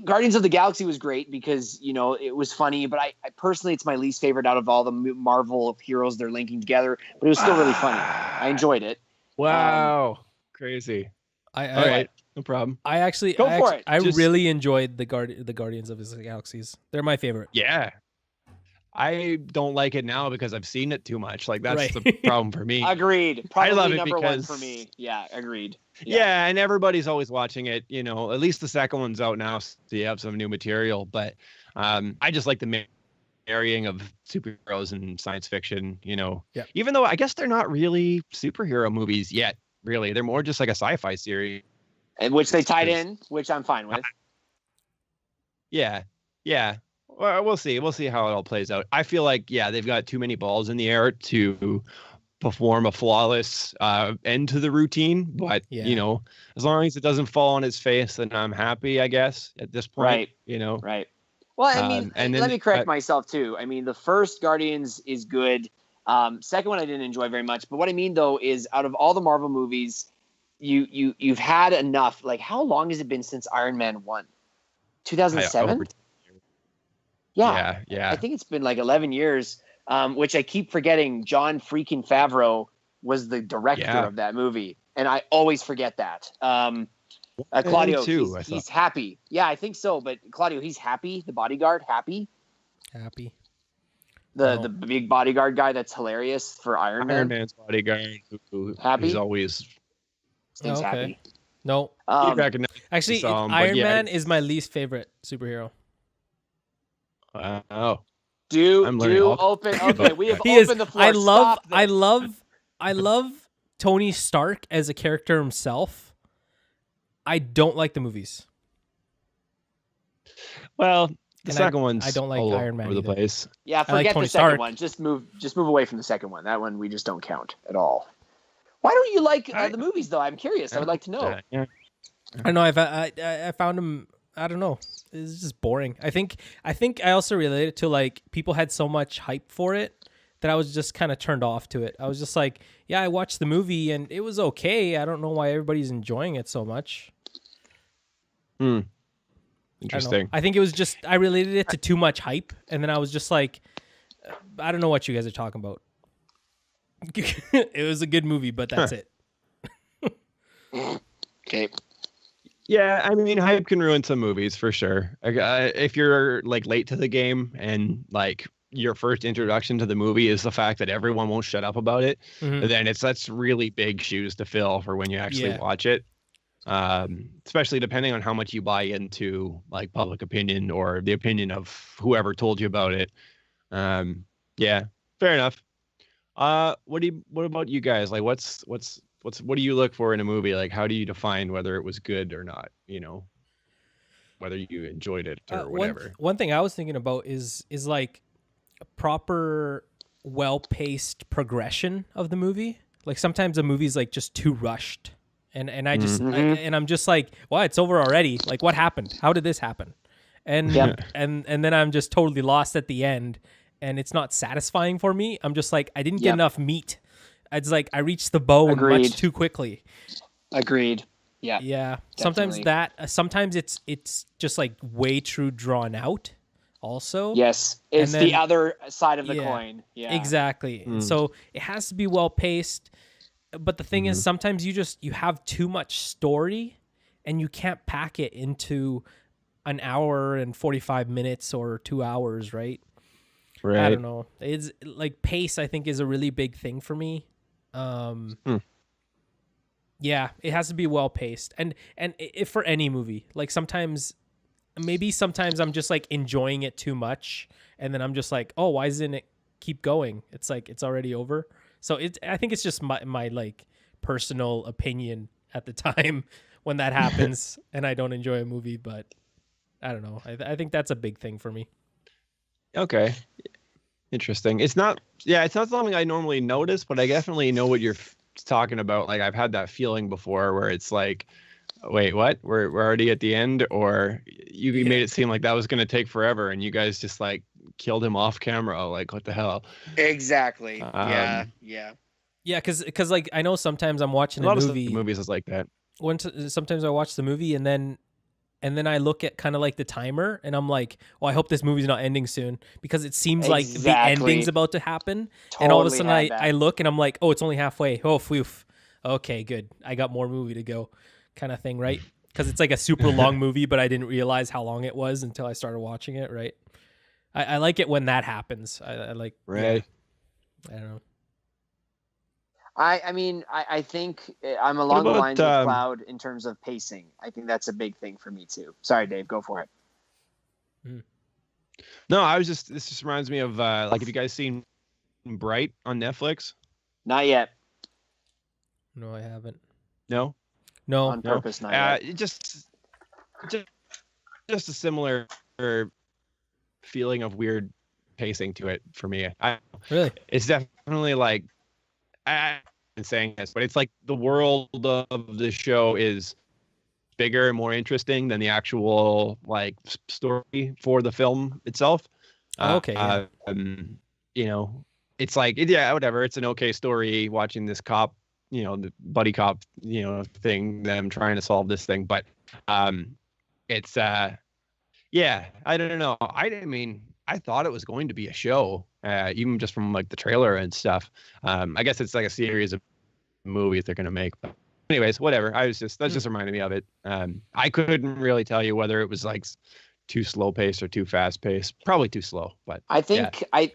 Guardians of the Galaxy was great because, it was funny, but I personally, it's my least favorite out of all the Marvel heroes they're linking together, but it was still really funny. I enjoyed it. Wow. Crazy. All right. No problem. I really enjoyed the Guardians of the Galaxies. They're my favorite. Yeah. I don't like it now because I've seen it too much. Like that's Right. the problem for me. Agreed. Probably I love it number because one for me. Yeah, agreed. Yeah, and everybody's always watching it. At least the second one's out now, so you have some new material. But I just like the marrying of superheroes and science fiction. Yeah. Even though I guess they're not really superhero movies yet. Really, they're more just like a sci-fi series. And which they tied in, which I'm fine with. Yeah. Well, we'll see. We'll see how it all plays out. I feel like, they've got too many balls in the air to perform a flawless end to the routine. But, as long as it doesn't fall on its face, then I'm happy, I guess, at this point. Right. Right. Well, I mean, and then, let me correct myself, too. I mean, the first Guardians is good. Second one I didn't enjoy very much. But what I mean, though, is out of all the Marvel movies, you've had enough. Like, how long has it been since Iron Man 1? 2007? Yeah. I think it's been like 11 years, which I keep forgetting. John freaking Favreau was the director of that movie, and I always forget that. Claudio, too, he's happy. Yeah, I think so. But Claudio, he's happy. The bodyguard, happy. The big bodyguard guy that's hilarious for Iron Man. Iron Man's bodyguard who happy. He's always happy. No. Actually, Iron Man is my least favorite superhero. Oh. Do open. Okay, we have opened the floor. I love Tony Stark as a character himself. I don't like the movies. Well, the second one's I don't like all Iron Man over the place. Yeah, forget the second one. Just move away from the second one. That one we just don't count at all. Why don't you like the movies though? I'm curious. I would like to know. I don't know. I found them. I don't know. It's just boring. I think I also relate it to like people had so much hype for it that I was just kind of turned off to it. I was just like, yeah, I watched the movie and it was okay. I don't know why everybody's enjoying it so much. Interesting. I think it was just I related it to too much hype, and then I was just like, I don't know what you guys are talking about. It was a good movie, but that's it. Okay. Yeah, I mean, hype can ruin some movies for sure. If you're like late to the game and like your first introduction to the movie is the fact that everyone won't shut up about it, then that's really big shoes to fill for when you actually watch it. Especially depending on how much you buy into like public opinion or the opinion of whoever told you about it. Yeah, fair enough. What about you guys? Like, what do you look for in a movie? Like, how do you define whether it was good or not? You know, whether you enjoyed it or whatever. One thing I was thinking about is like a proper, well-paced progression of the movie. Like sometimes a movie's like just too rushed, and I just and I'm just like, well, it's over already. Like, what happened? How did this happen? And and then I'm just totally lost at the end, and it's not satisfying for me. I'm just like, I didn't get enough meat. It's like I reached the bone much too quickly. Agreed. Yeah. Yeah. Definitely. Sometimes it's just like way too drawn out also. Yes. It's the other side of the coin. Yeah. Exactly. So it has to be well paced. But the thing is, sometimes you have too much story and you can't pack it into an hour and 45 minutes or 2 hours, right? Right. I don't know. It's like pace, I think, is a really big thing for me. Yeah, it has to be well paced, and if for any movie, like sometimes I'm just like enjoying it too much, and then I'm just like, oh, why doesn't it keep going? It's like it's already over. So I think it's just my like personal opinion at the time when that happens, and I don't enjoy a movie. But I don't know. I think that's a big thing for me. Okay, interesting. It's not something I normally notice, but I definitely know what you're talking about. Like I've had that feeling before where it's like, wait, what? We're already at the end, or you made it seem like that was going to take forever, and you guys just like killed him off camera. Like, what the hell? Exactly. Yeah. Because like I know sometimes I'm watching a movie. Movies is like that. Sometimes I watch the movie and then I look at kind of like the timer and I'm like, well, I hope this movie's not ending soon because it seems like the ending's about to happen. Totally. And all of a sudden I look and I'm like, oh, it's only halfway. Oh, phew. Okay, good. I got more movie to go kind of thing, right? Because it's like a super long movie, but I didn't realize how long it was until I started watching it, right? I like it when that happens. I like, right. Yeah, I don't know. I think I'm along the lines of Cloud in terms of pacing. I think that's a big thing for me too. Sorry, Dave, go for it. No, this just reminds me of like, have you guys seen Bright on Netflix? Not yet. No, I haven't. No? On purpose, not yet. Just a similar feeling of weird pacing to it for me. Really? It's definitely like, I've been saying this, but it's like the world of the show is bigger and more interesting than the actual like story for the film itself. Okay. You know, it's like, whatever. It's an okay story watching this cop, the buddy cop, thing, them trying to solve this thing. But it's I don't know. I thought it was going to be a show, even just from like the trailer and stuff. I guess it's like a series of movies they're going to make. But anyways, whatever. That just reminded me of it. I couldn't really tell you whether it was like too slow paced or too fast paced. Probably too slow, but I think I've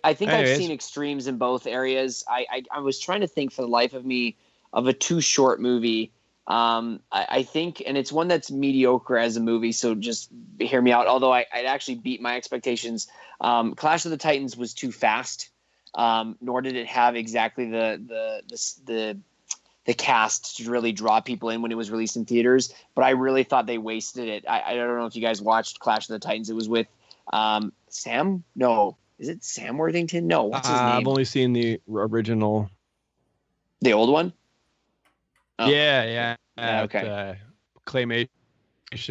seen extremes in both areas. I was trying to think for the life of me of a too short movie. I think, and it's one that's mediocre as a movie, so just hear me out. Although I actually beat my expectations. Clash of the Titans was too fast, nor did it have exactly the cast to really draw people in when it was released in theaters. But I really thought they wasted it. I don't know if you guys watched Clash of the Titans. It was with Sam. No, is it Sam Worthington? No, what's his name? I've only seen the original, the old one. Oh. Yeah. Okay. Claymation.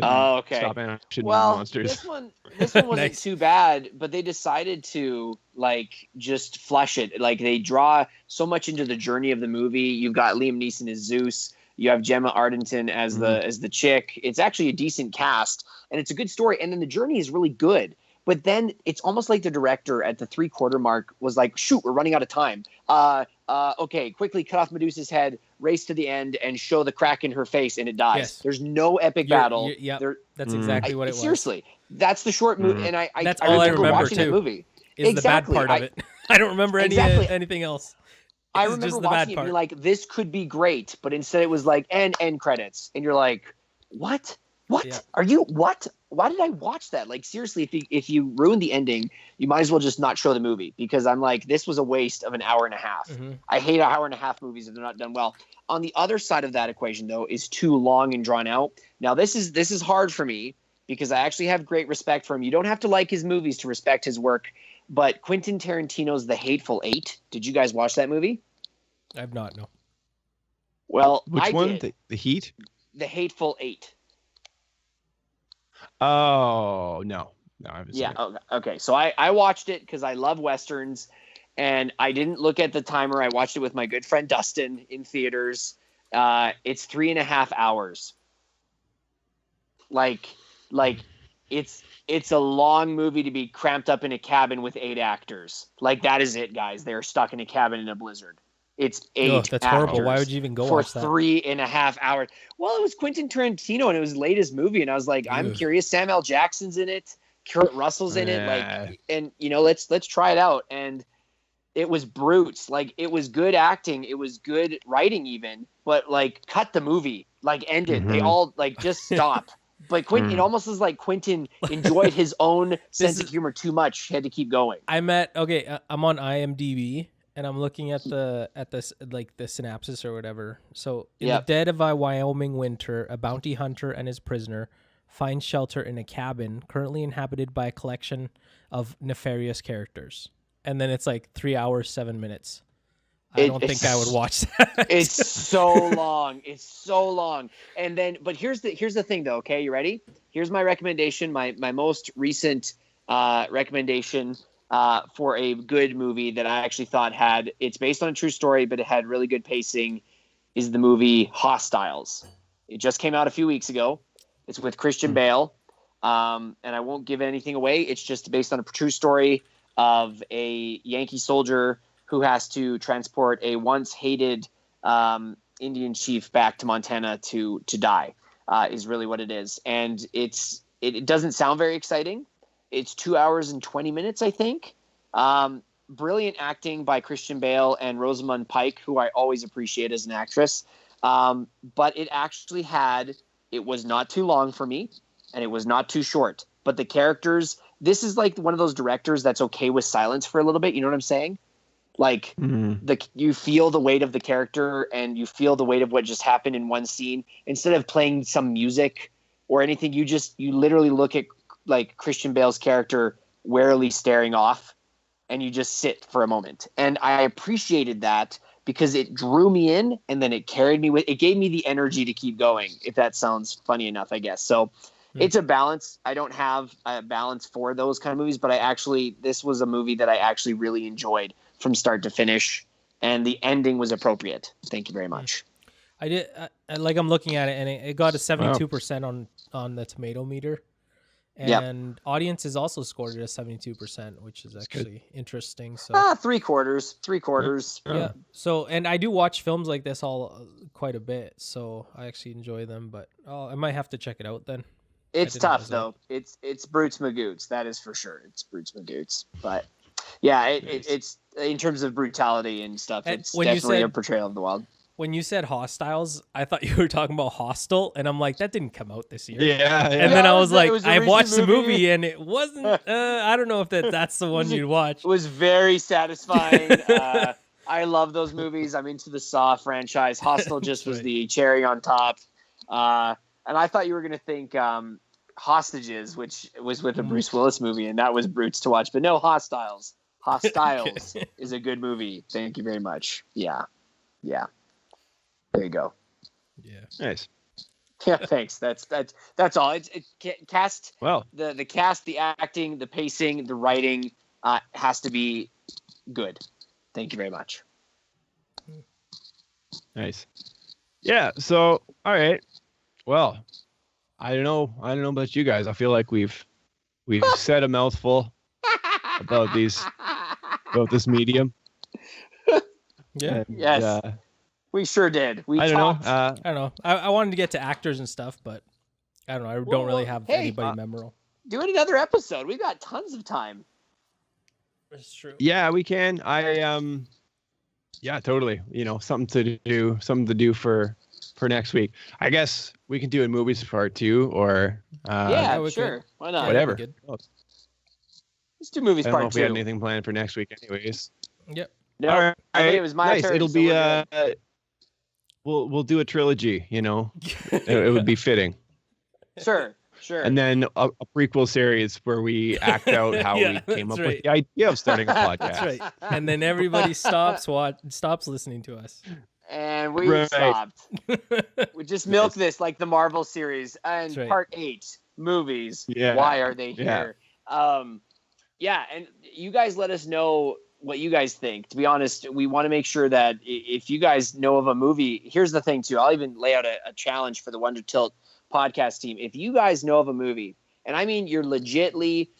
Oh, okay. Stop animation monsters. This one wasn't Nice. too bad, but they decided to like just flesh it. Like they draw so much into the journey of the movie. You've got Liam Neeson as Zeus. You have Gemma Arterton as the chick. It's actually a decent cast, and it's a good story. And then the journey is really good. But then it's almost like the director at the 3/4 mark was like, shoot, we're running out of time. Okay, quickly cut off Medusa's head, race to the end, and show the crack in her face, and it dies. Yes. There's no epic battle. That's exactly what it was. Seriously, that's the short movie, and I That's all I remember remember watching too. that movie. is the bad Exactly. part of it. I don't remember anything else. I It's remember just the watching bad it and part. being like, this could be great, but instead it was like end credits, and you're like, what? Yeah. Are you what? Why did I watch that? Like, seriously, if you ruin the ending, you might as well just not show the movie, because I'm like, this was a waste of an hour and a half. Mm-hmm. I hate hour and a half movies if they're not done well. On the other side of that equation, though, is too long and drawn out. Now, this is hard for me because I actually have great respect for him. You don't have to like his movies to respect his work. But Quentin Tarantino's The Hateful Eight. Did you guys watch that movie? I have not, no. Well, Which I one? did. The Heat? The Hateful Eight. Oh, no. No, I haven't seen Yeah. it. Okay. So I watched it because I love Westerns, and I didn't look at the timer. I watched it with my good friend Dustin in theaters. It's 3.5 hours. Like it's a long movie to be cramped up in a cabin with 8 actors. Like, that is it, guys. They're stuck in a cabin in a blizzard. It's 8 that's actors horrible. Why would you even go for watch that? 3.5 hours? Well, it was Quentin Tarantino, and it was his latest movie, and I was like, I'm Ugh. curious. Samuel L. Jackson's in it. Kurt Russell's in it. Yeah. Like, and let's try it out. And it was brutes. Like, it was good acting. It was good writing even, but like, cut the movie, like, end it. They Mhm. all like, just stop. But Quentin, it almost is like Quentin enjoyed his own sense of humor too much. He had to keep going. I'm on IMDb and I'm looking at this like the synopsis or whatever. So in the dead of a Wyoming winter, a bounty hunter and his prisoner find shelter in a cabin currently inhabited by a collection of nefarious characters. And then it's like 3 hours, 7 minutes. I don't think I would watch that. It's so long. It's so long. And then, but here's the thing though. Okay, you ready? Here's my recommendation. My most recent recommendation for a good movie that I actually thought it's based on a true story, but it had really good pacing, is the movie Hostiles. It just came out a few weeks ago. It's with Christian Bale. And I won't give anything away. It's just based on a true story of a Yankee soldier who has to transport a once hated Indian chief back to Montana to die, is really what it is. And it doesn't sound very exciting. It's 2 hours and 20 minutes, I think. Brilliant acting by Christian Bale and Rosamund Pike, who I always appreciate as an actress. But it was not too long for me, and it was not too short. But the characters, this is like one of those directors that's okay with silence for a little bit. You know what I'm saying? Like, you feel the weight of the character, and you feel the weight of what just happened in one scene. Instead of playing some music or anything, you literally look at like Christian Bale's character warily staring off, and you just sit for a moment. And I appreciated that because it drew me in, and then it carried me it gave me the energy to keep going, if that sounds funny enough, I guess. So it's a balance. I don't have a balance for those kind of movies, but this was a movie that I actually really enjoyed from start to finish, and the ending was appropriate. Thank you very much. I did I'm looking at it, and it got a 72% on the tomato meter, and audience has also scored it a 72%, which is actually interesting. So three quarters. Yeah. So, and I do watch films like this quite a bit, so I actually enjoy them. But I might have to check it out then. It's tough though. It's Brutes Magoots, that is for sure. It's Brutes Magoots, but yeah, it's in terms of brutality and stuff. It's definitely a portrayal of the wild. When you said Hostiles, I thought you were talking about Hostel, and I'm like, that didn't come out this year. Yeah. And then I was like, I watched the movie, and it wasn't. I don't know if that's the one you'd watch. It was very satisfying. I love those movies. I'm into the Saw franchise. Hostel just was the cherry on top. And I thought you were gonna think Hostages, which was with a Bruce Willis movie, and that was Brutes to watch. But no, Hostiles. Hostiles is a good movie. Thank you very much. Yeah. There you go. Yeah. Nice. Yeah, thanks. That's all. It's cast. Well, the cast, the acting, the pacing, the writing has to be good. Thank you very much. Nice. Yeah. So, all right. Well, I don't know about you guys. I feel like we've said a mouthful about this medium. Yeah. And, yes. We sure did. I don't know. I don't know. I wanted to get to actors and stuff, but I don't know. I don't really have anybody memorable. Do another episode. We've got tons of time. It's true. Yeah, we can. Yeah, totally. Something to do for next week. I guess we can do a movies part 2 or Yeah, we sure. could. Why not? whatever. Good. Well, Let's do movies I don't know part if we had 2. anything planned for next week, anyways. Yep. No, All right, I think it was my nice. turn. It'll so be we're good. we'll do a trilogy. It would be fitting. Sure. And then a prequel series where we act out how Yeah, we came up that's with right. the idea of starting a podcast. That's right. And then everybody stops listening to us. And we Right. stopped. We just milked this like the Marvel series. And right. part 8, movies. Yeah. Why are they here? Yeah, and you guys let us know what you guys think. To be honest, we want to make sure that if you guys know of a movie, here's the thing too. I'll even lay out a challenge for the Wondertilt podcast team. If you guys know of a movie, and I mean you're legitly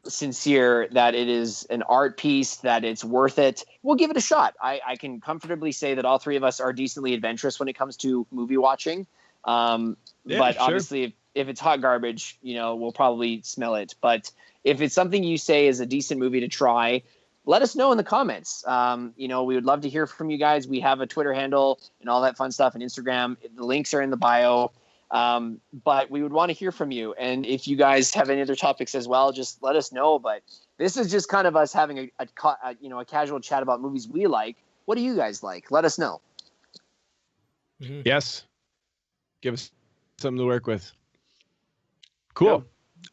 sincere that it is an art piece, that it's worth it, we'll give it a shot. I can comfortably say that all three of us are decently adventurous when it comes to movie watching. But sure. obviously if it's hot garbage, we'll probably smell it. But if it's something you say is a decent movie to try, let us know in the comments. We would love to hear from you guys. We have a Twitter handle and all that fun stuff, and Instagram. The links are in the bio. But we would want to hear from you. And if you guys have any other topics as well, just let us know. But this is just kind of us having a casual chat about movies we like. What do you guys like? Let us know. Mm-hmm. Yes. Give us something to work with. Cool. Yep.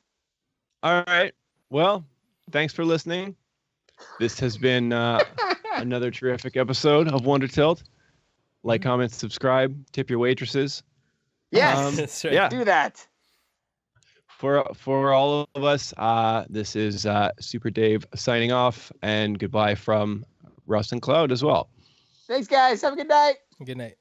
All right. Well, thanks for listening. This has been another terrific episode of Wondertilt. Like, comment, subscribe, tip your waitresses. Yes. That's right. Yeah. Do that. For all of us, this is Super Dave signing off, and goodbye from Russ and Cloud as well. Thanks, guys. Have a good night. Good night.